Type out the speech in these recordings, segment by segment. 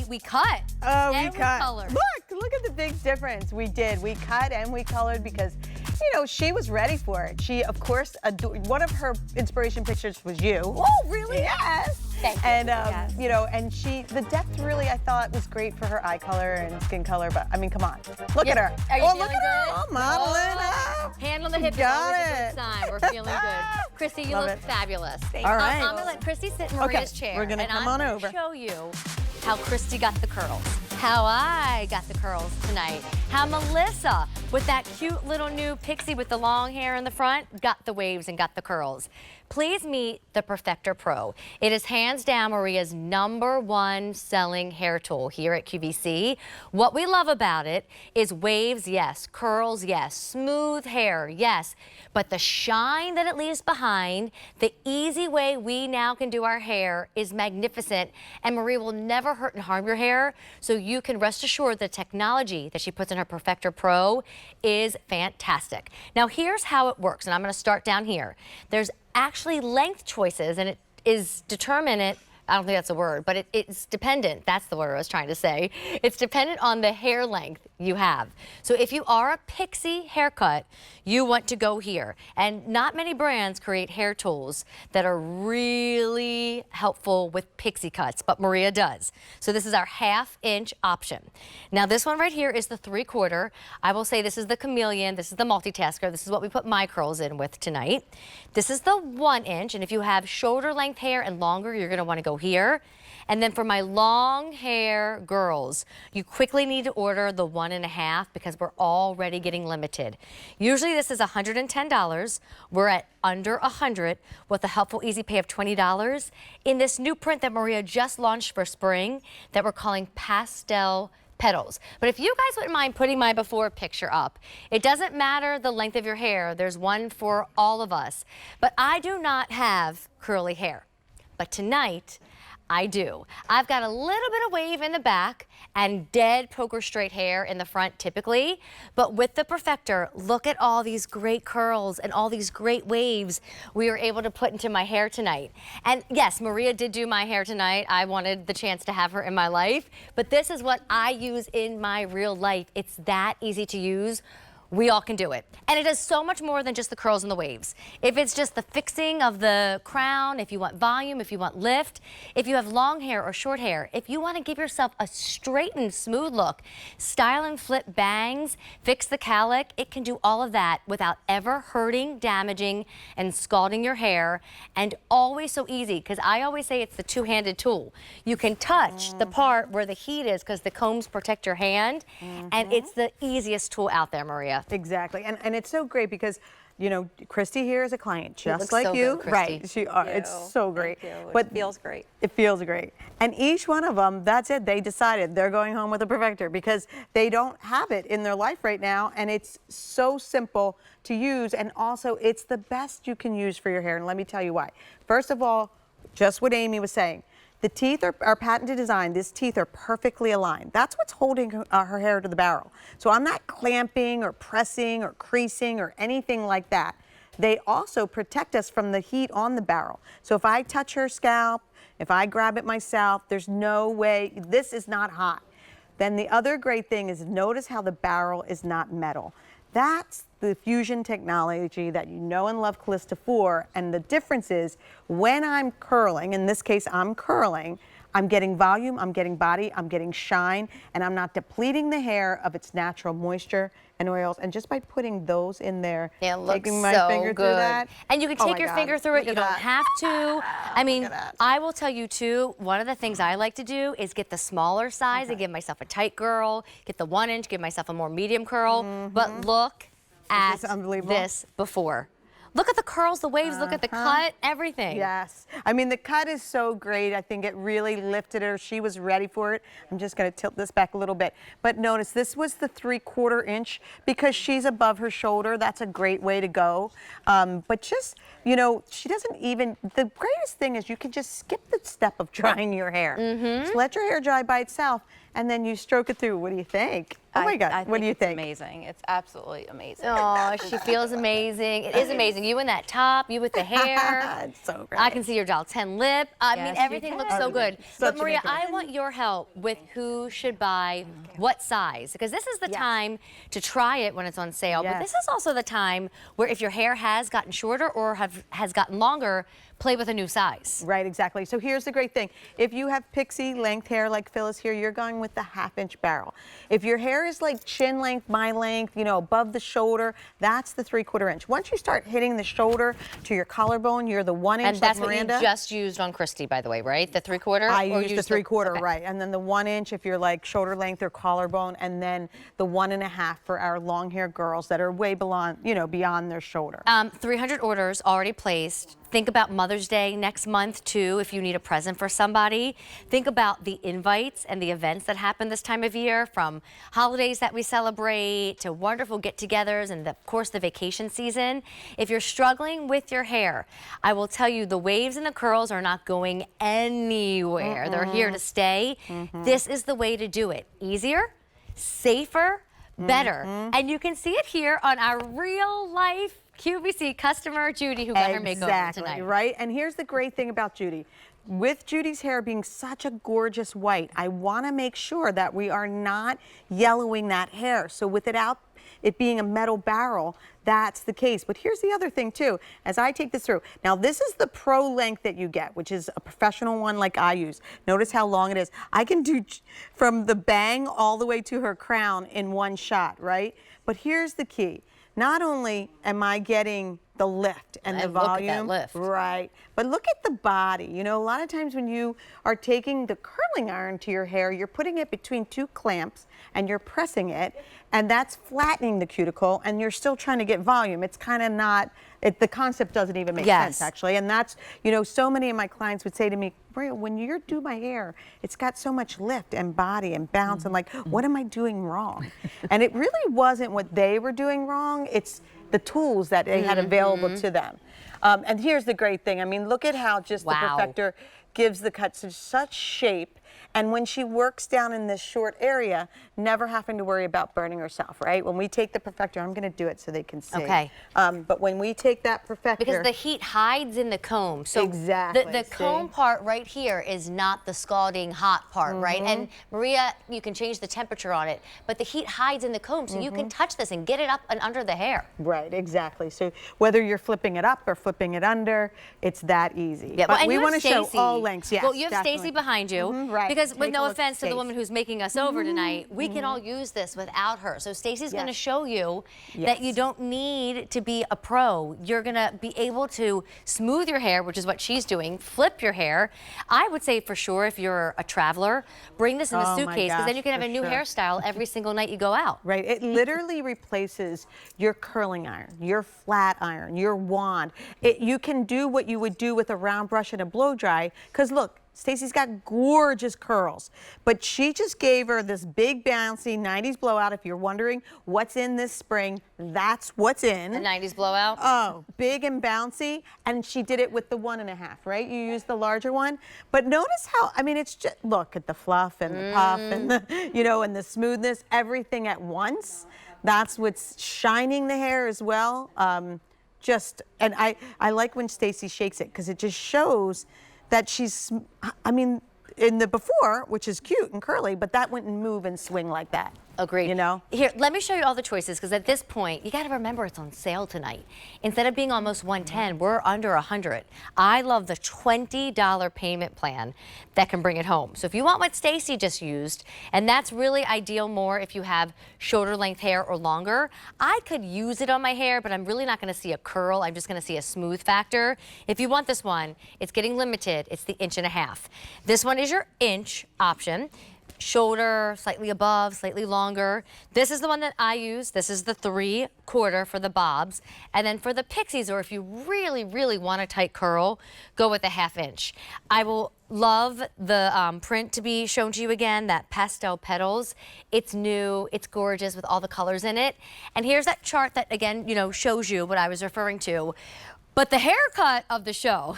we cut. Oh, and we cut. colored. Look at the big difference. We did. We cut and we colored because, you know, she was ready for it. She, of course, one of her inspiration pictures was you. Oh, really? Yes. Thank you. And, Yes. you know, and the depth really, I thought, was great for her eye color and skin color. But, I mean, come on. Look at her. Are you oh, feeling look at good? her. Oh, modeling up. Hand on the hip is Got always a it. good sign. We're feeling good. Christy, you Love look it. fabulous. All right. I'm going to let Christy sit in Maria's chair. We're going to come on over. And I'm going to show you how Christy got the curls, how I got the curls tonight, how Melissa, with that cute little new pixie with the long hair in the front, got the waves and got the curls. Please meet the Perfecter Pro. It is hands down Maria's #1 selling hair tool here at QVC. What we love about it is waves, yes, curls, yes, smooth hair, yes, but the shine that it leaves behind, the easy way we now can do our hair is magnificent, and Maria will never hurt and harm your hair, so you can rest assured the technology that she puts in her Perfecter Pro is fantastic. Now here's how it works, and I'm going to start down here. There's actually length choices, and it is determinate. I don't think that's a word, but it's dependent. That's the word I was trying to say. It's dependent on the hair length you have. So if you are a pixie haircut, you want to go here. And not many brands create hair tools that are really helpful with pixie cuts, but Maria does. So this is our 1/2 inch option. Now this one right here is the 3/4. I will say this is the chameleon, this is the multitasker, this is what we put my curls in with tonight. This is the 1 inch, and if you have shoulder length hair and longer, you're gonna wanna go here. And then for my long hair girls, you quickly need to order the 1.5 because we're already getting limited. Usually this is $110. We're at under $100 with a helpful easy pay of $20 in this new print that Maria just launched for spring that we're calling Pastel Petals. But if you guys wouldn't mind putting my before picture up, it doesn't matter the length of your hair. There's one for all of us. But I do not have curly hair. But tonight, I do. I've got a little bit of wave in the back and dead poker straight hair in the front typically, but with the Perfecter, look at all these great curls and all these great waves we were able to put into my hair tonight. And yes, Maria did do my hair tonight. I wanted the chance to have her in my life, but this is what I use in my real life. It's that easy to use. We all can do it. And it does so much more than just the curls and the waves. If it's just the fixing of the crown, if you want volume, if you want lift, if you have long hair or short hair, if you want to give yourself a straightened, smooth look, style and flip bangs, fix the cowlick, it can do all of that without ever hurting, damaging, and scalding your hair. And always so easy, because I always say it's the two-handed tool. You can touch the part where the heat is because the combs protect your hand, and it's the easiest tool out there, Maria. Exactly, and it's so great because, you know, Christy here is a client just like so you, good, right? Christy. It's so great. But it feels great. It feels great, and each one of them, that's it. They decided they're going home with a Perfecter because they don't have it in their life right now, and it's so simple to use, and also it's the best you can use for your hair. And let me tell you why. First of all, just what Amy was saying. The teeth are patented design. These teeth are perfectly aligned. That's what's holding her hair to the barrel. So I'm not clamping or pressing or creasing or anything like that. They also protect us from the heat on the barrel. So if I touch her scalp, if I grab it myself, there's no way, this is not hot. Then the other great thing is notice how the barrel is not metal. That's the fusion technology that you know and love Calista for, and the difference is when I'm curling, in this case I'm curling, I'm getting volume, I'm getting body, I'm getting shine, and I'm not depleting the hair of its natural moisture and oils. And just by putting those in there, taking my finger through that. And you can take your finger through it, you don't have to. I mean, I will tell you too, one of the things I like to do is get the smaller size and give myself a tight curl, get the 1 inch, give myself a more medium curl, but look at this before. Look at the curls, the waves, look at the cut, everything. Yes. I mean, the cut is so great. I think it really lifted her. She was ready for it. I'm just going to tilt this back a little bit. But notice, this was the 3/4 inch because she's above her shoulder. That's a great way to go. But just, you know, she doesn't even, the greatest thing is you can just skip the step of drying your hair. Just let your hair dry by itself, and then you stroke it through. What do you think? Oh my God, I what do you think? It's amazing. It's absolutely amazing. Oh, she feels amazing. It is amazing. You in that top, you with the hair. It's so great. I can see your doll 10 lip. I mean, Yes, everything you looks can. so good. Such But Maria, an I want your help with who should buy what size, because this is the time to try it when it's on sale. But this Yes. is also the time where if your hair has gotten shorter or has gotten longer, play with a new size. Right, exactly. So here's the great thing. If you have pixie length hair like Phyllis here, you're going with the 1/2-inch barrel. If your hair is like chin length, my length, you know, above the shoulder, that's the 3/4 inch. Once you start hitting the shoulder to your collarbone, you're the 1 inch And that's like Miranda. what you just used on Christy, by the way, right? The 3/4? I Or use the used 3/4, okay. right. And then the 1 inch if you're like shoulder length or collarbone, and then the 1.5 for our long hair girls that are way beyond, you know, beyond their shoulder. 300 orders already placed. Think about Mother's Day next month, too, if you need a present for somebody. Think about the invites and the events that happen this time of year, from holidays that we celebrate to wonderful get-togethers and, of course, the vacation season. If you're struggling with your hair, I will tell you the waves and the curls are not going anywhere. They're here to stay. This is the way to do it. Easier, safer, better. And you can see it here on our real-life QVC customer, Judy, who got her makeover tonight. Right? And here's the great thing about Judy. With Judy's hair being such a gorgeous white, I want to make sure that we are not yellowing that hair. So without it being a metal barrel, that's the case. But here's the other thing too, as I take this through. Now this is the pro length that you get, which is a professional one like I use. Notice how long it is. I can do from the bang all the way to her crown in one shot, right? But here's the key. Not only am I getting the lift and the volume, look at that lift. right, but look at the body. You know, a lot of times when you are taking the curling iron to your hair, you're putting it between 2 clamps and you're pressing it, and that's flattening the cuticle, and you're still trying to get volume. It's kind of not, the concept doesn't even make sense, actually. And that's, you know, so many of my clients would say to me, Maria, when you do my hair, it's got so much lift and body and bounce. And like, what am I doing wrong? And it really wasn't what they were doing wrong. It's the tools that they had available to them. And here's the great thing. I mean, look at how just the Perfecter gives the cut such shape. And when she works down in this short area, never having to worry about burning herself, right? When we take the Perfecter, I'm going to do it so they can see. Okay. But when we take that Perfecter, because the heat hides in the comb. So exactly. the comb part right here is not the scalding hot part, right? And Maria, you can change the temperature on it, but the heat hides in the comb, so you can touch this and get it up and under the hair. Right, exactly. So whether you're flipping it up or flipping it under, it's that easy. Yeah, but and we want to show all lengths. Yes, well, you have definitely. Stacy behind you, right. because with Take no a look, offense to the Stace. woman who's making us over tonight, we can all use this without her. So Stacy's going to show you that you don't need to be a pro. You're going to be able to smooth your hair, which is what she's doing, flip your hair. I would say for sure if you're a traveler, bring this in a suitcase, because then you can have a new hairstyle every single night you go out. Right, it literally replaces your curling iron, your flat iron, your wand. You can do what you would do with a round brush and a blow dry, because look, Stacy's got gorgeous curls, but she just gave her this big bouncy 90s blowout. If you're wondering what's in this spring, that's what's in. The 90s blowout? Oh, big and bouncy, and she did it with the 1.5, right? You used the larger one, but notice how, I mean, it's just, look at the fluff and the puff and the, you know, and the smoothness, everything at once. That's what's shining the hair as well. And I like when Stacy shakes it, because it just shows that she's, I mean, in the before, which is cute and curly, but that wouldn't move and swing like that. Agreed. You know? Here, let me show you all the choices, because at this point, you got to remember it's on sale tonight. Instead of being almost $110, we're under $100. I love the $20 payment plan that can bring it home. So if you want what Stacy just used, and that's really ideal more if you have shoulder length hair or longer, I could use it on my hair, but I'm really not going to see a curl. I'm just going to see a smooth factor. If you want this one, it's getting limited. It's the 1.5 inches. This one is your inch option. Shoulder, slightly above, slightly longer. This is the one that I use. This is the 3/4 for the bobs. And then for the pixies, or if you really, really want a tight curl, go with the 1/2 inch. I will love the print to be shown to you again, that pastel petals. It's new, it's gorgeous with all the colors in it. And here's that chart that, again, you know, shows you what I was referring to. But the haircut of the show,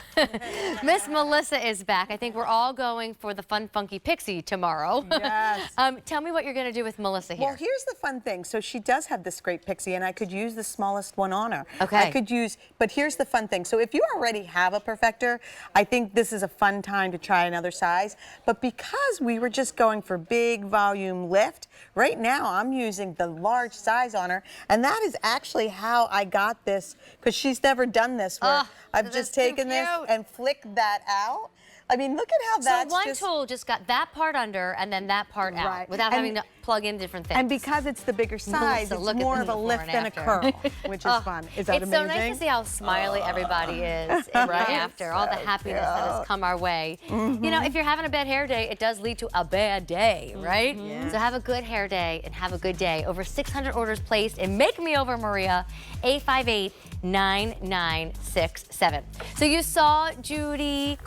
Miss Melissa is back. I think we're all going for the fun, funky pixie tomorrow. Yes. Tell me what you're going to do with Melissa here. Well, here's the fun thing. So she does have this great pixie, and I could use the smallest one on her. Okay. I could use, but here's the fun thing. So if you already have a Perfecter, I think this is a fun time to try another size. But because we were just going for big volume lift, right now I'm using the large size on her, and that is actually how I got this, because she's never done this where I've just taken this and flicked that out. I mean, look at how that's so one tool just got that part under and then that part out without having to plug in different things. And because it's the bigger size, Melissa, it's more of a lift than a curl, which is fun. Is that amazing? It's so nice to see how smiley everybody is in the after, all the happiness that has come our way. You know, if you're having a bad hair day, it does lead to a bad day, right? So have a good hair day and have a good day. Over 600 orders placed, and make me over, Maria, 858-9967. So you saw Judy,